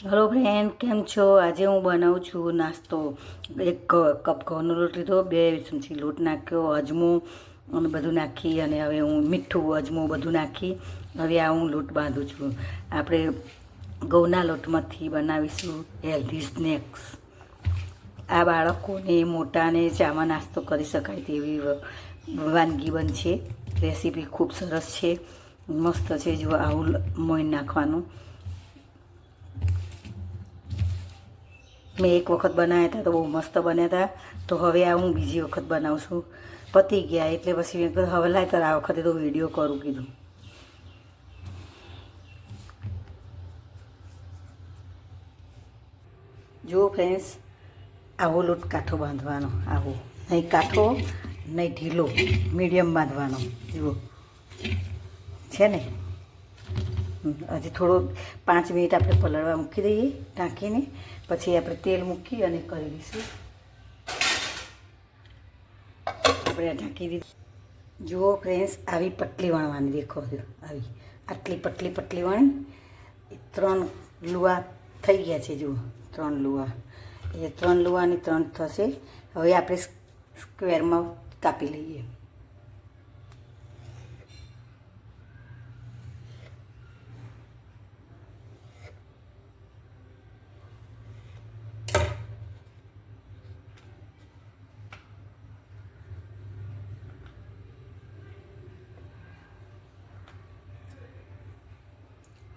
Hello friend, કેમ છો? આજે હું બનાવું છું નાસ્તો. એક કપ ઘઉંનો લોટ લીધો, 2 ચમચી લોટ નાખ્યો, અજમો અને બધું નાખી અને હવે હું મીઠું અજમો બધું નાખી હવે આ હું લોટ બાંધું છું. આપણે ઘઉંના લોટમાંથી બનાવીશું હેલ્ધી સ્નેક્સ. આ બાળકોને મોટાને ચામાં નાસ્તો કરી શકાય તેવી વાનગી બનશે. રેસીપી ખૂબ સરસ છે, મસ્ત છે. જો આવું મોઈન નાખવાનું. મેં એક વખત બનાવ્યા હતા તો બહુ મસ્ત બન્યા હતા. તો હવે આ હું બીજી વખત બનાવું છું. પતી ગયા એટલે પછી મેં કીધું હવે લાય તો આ વખતે તો વિડીયો કરું કીધું. જુઓ ફ્રેન્ડ્સ, આવો લોટ કાઠો બાંધવાનો, આવો નહીં કાઠો નહીં ઢીલો, મીડિયમ બાંધવાનો. જુઓ છે ને. હજી થોડો 5 મિનિટ આપણે પલળવા મૂકી દઈએ ઢાંકીને, પછી આપણે તેલ મૂકી અને કરી દઈશું. આપણે ઢાંકી દીધું. જુઓ ફ્રેન્ડ્સ, આવી પટલી વણવાની, દેખો આવી આટલી પટલી વણી 3 લુવા થઈ ગયા છે. જુઓ 3 લુવા, એ 3 લુવાની 3 થશે. હવે આપણે સ્ક્વેરમાં કાપી લઈએ.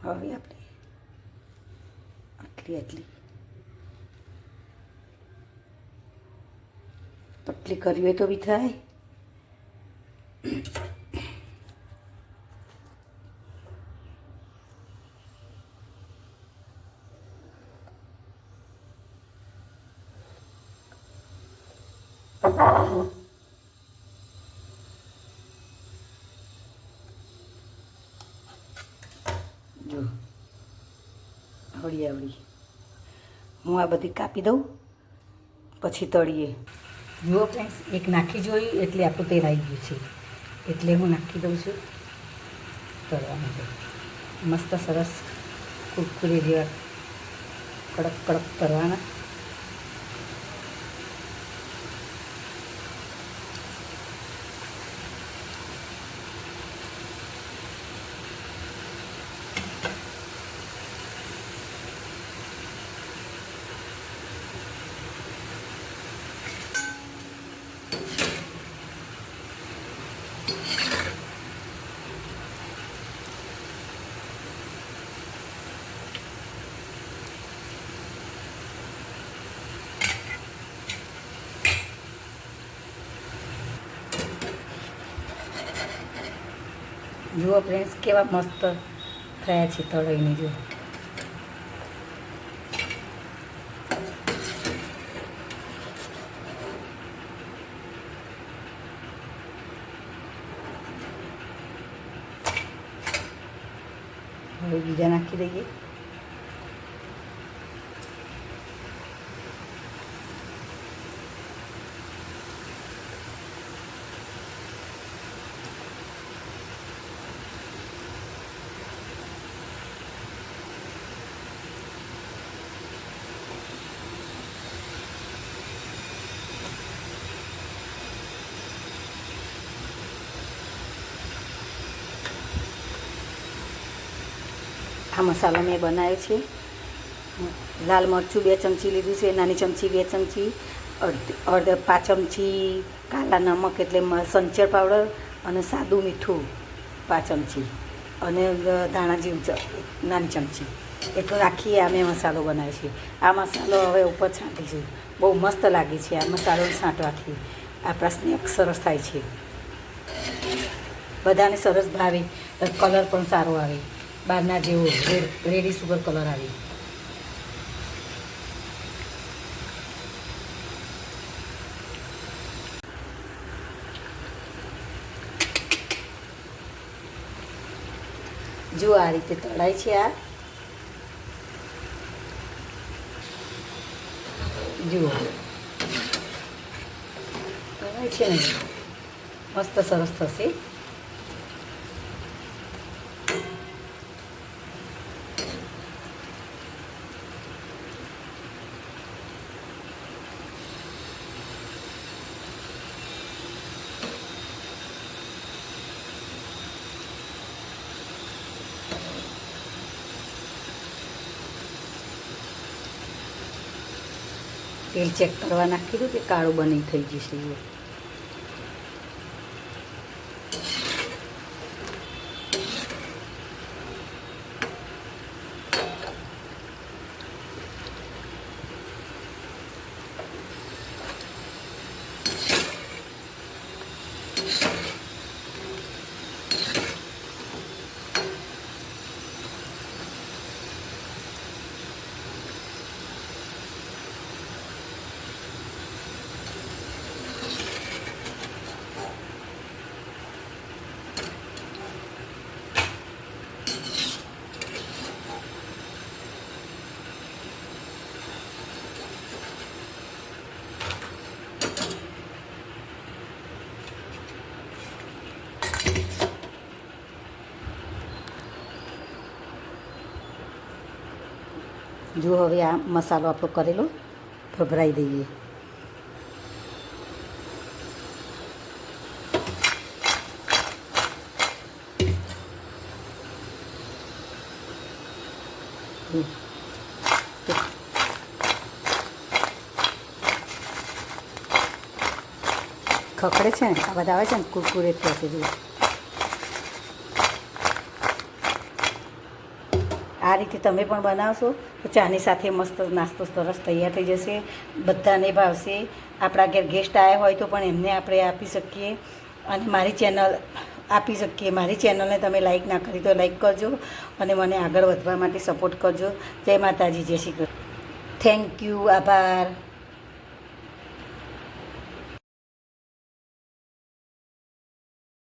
હવે આપણે આટલી પટલી કરવી હોય તો બી થાય. જો આવડી હું આ બધી કાપી દઉં, પછી તળીએ. જુઓ ફ્રેન્ડ્સ, એક નાખી જોયું એટલે આપણું તેલ આવી ગયું છે, એટલે હું નાખી દઉં છું તળવા માટે. મસ્ત સરસ કુરકુરે જેવા કડક કડક તળવાના. જુઓ ફ્રેન્ડ્સ, કેવા મસ્ત થયા છે તળાઈને. જુઓ હવે બીજા નાખી દઈએ. આ મસાલો મેં બનાવ્યો છે. લાલ મરચું 2 ચમચી લીધું છે, નાની ચમચી 2 ચમચી, અડધ 5 ચમચી કાલા નમક એટલે સંચર પાવડર, અને સાદું મીઠું 5 ચમચી, અને ધાણા જીરું નાની ચમચી. એટલું નાખી આ મેં મસાલો બનાવ્યો છે. આ મસાલો હવે ઉપર છાંટીશું. બહુ મસ્ત લાગે છે આ મસાલો છાંટવાથી. આપણા સ્નેક સરસ થાય છે, બધાને સરસ ભાવે, કલર પણ સારો આવે, બહારના જેવો રેડી સુગર કલર આવે. જો આ રીતે તળાય છે. આ જુઓ તળાય છે ને, મસ્ત સરસ થશે. તેલ ચેક કરવા નાખી દઉં કે કાળું બની થઈ જશે એવું. જો હવે આ મસાલો આપણો કરેલો ભભરાઈ દઈએ. ખખડે છે ને, આ બધા આવે છે ને કુરકુરે થયા છે. જુઓ આ રીતે તમે પણ બનાવશો તો ચાની સાથે મસ્ત નાસ્તો સરસ તૈયાર થઈ જશે. બધાને ભાવશે. આપણા ઘેર ગેસ્ટ આવ્યા હોય તો પણ એમને આપણે આપી શકીએ અને મારી ચેનલ આપી શકીએ. મારી ચેનલને તમે લાઈક ના કરી તો લાઈક કરજો અને મને આગળ વધવા માટે સપોર્ટ કરજો. જય માતાજી, જય શ્રી કૃષ્ણ. થેન્ક યુ, આભાર.